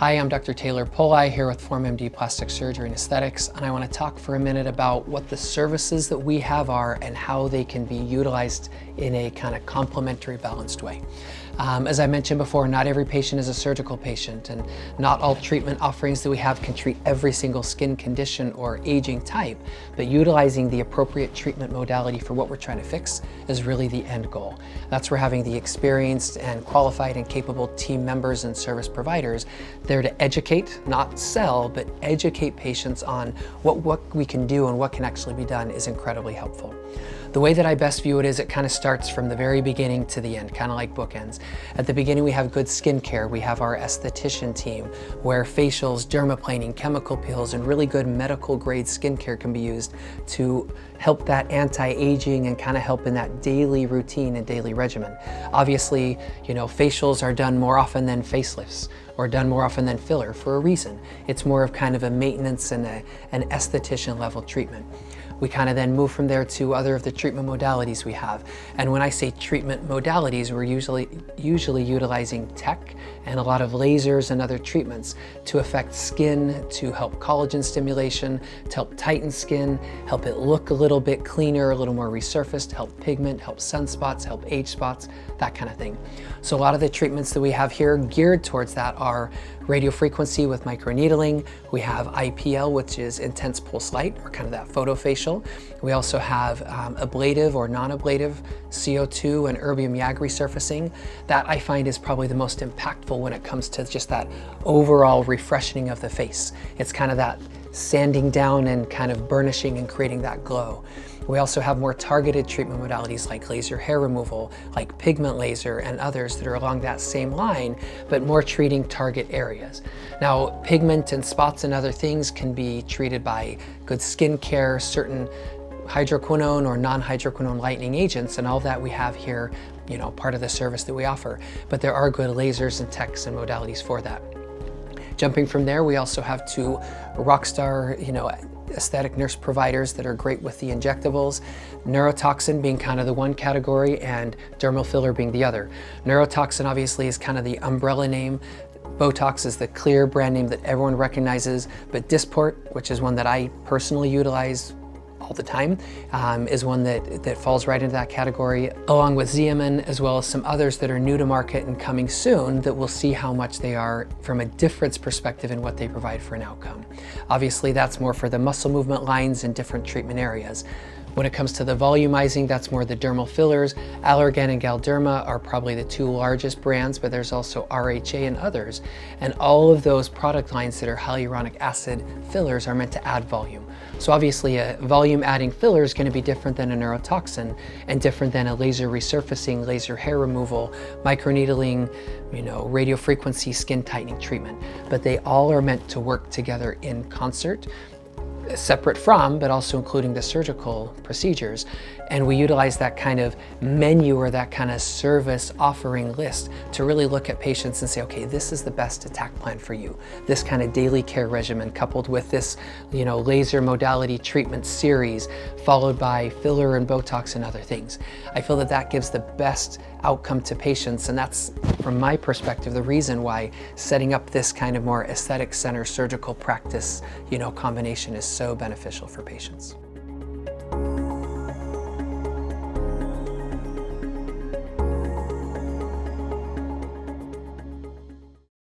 Hi, I'm Dr. Taylor Pollei here with PharmMD Plastic Surgery and Aesthetics, and I want to talk for a minute about what the services that we have are and how they can be utilized in a kind of complementary, balanced way. As I mentioned before, not every patient is a surgical patient, and not all treatment offerings that we have can treat every single skin condition or aging type, but utilizing the appropriate treatment modality for what we're trying to fix is really the end goal. That's where having the experienced and qualified and capable team members and service providers there to educate, not sell, but educate patients on what we can do and what can actually be done is incredibly helpful. The way that I best view it is it kind of starts from the very beginning to the end, kind of like bookends. At the beginning, we have good skincare. We have our esthetician team where facials, dermaplaning, chemical peels, and really good medical grade skincare can be used to help that anti-aging and kind of help in that daily routine and daily regimen. Obviously, facials are done more often than facelifts or done more often than filler for a reason. It's more of kind of a maintenance and an esthetician level treatment. We kind of then move from there to other of the treatment modalities we have. And when I say treatment modalities, we're usually utilizing tech and a lot of lasers and other treatments to affect skin, to help collagen stimulation, to help tighten skin, help it look a little bit cleaner, a little more resurfaced, help pigment, help sunspots, help age spots, that kind of thing. So a lot of the treatments that we have here geared towards that are radiofrequency with microneedling. We have IPL, which is intense pulse light, or kind of that photofacial. We also have ablative or non-ablative CO2 and erbium YAG resurfacing. That I find is probably the most impactful when it comes to just that overall refreshing of the face. It's kind of that sanding down and kind of burnishing and creating that glow. We also have more targeted treatment modalities like laser hair removal, like pigment laser, and others that are along that same line, but more treating target areas. Now, pigment and spots and other things can be treated by good skincare, certain hydroquinone or non-hydroquinone lightening agents, and all that we have here, part of the service that we offer. But there are good lasers and techs and modalities for that. Jumping from there, we also have two rockstar, aesthetic nurse providers that are great with the injectables, neurotoxin being kind of the one category and dermal filler being the other. Neurotoxin obviously is kind of the umbrella name. Botox is the clear brand name that everyone recognizes, but Dysport, which is one that I personally utilize all the time, is one that falls right into that category, along with Xeomin, as well as some others that are new to market and coming soon that we'll see how much they are from a difference perspective in what they provide for an outcome. Obviously, that's more for the muscle movement lines and different treatment areas. When it comes to the volumizing, that's more the dermal fillers. Allergan and Galderma are probably the two largest brands, but there's also RHA and others. And all of those product lines that are hyaluronic acid fillers are meant to add volume. So obviously a volume adding filler is going to be different than a neurotoxin and different than a laser resurfacing, laser hair removal, microneedling, radiofrequency skin tightening treatment. But they all are meant to work together in concert, separate from, but also including the surgical procedures. And we utilize that kind of menu or that kind of service offering list to really look at patients and say, okay, this is the best attack plan for you. This kind of daily care regimen coupled with this, laser modality treatment series, followed by filler and Botox and other things. I feel that that gives the best outcome to patients, and that's, from my perspective, the reason why setting up this kind of more aesthetic center surgical practice, combination is so beneficial for patients.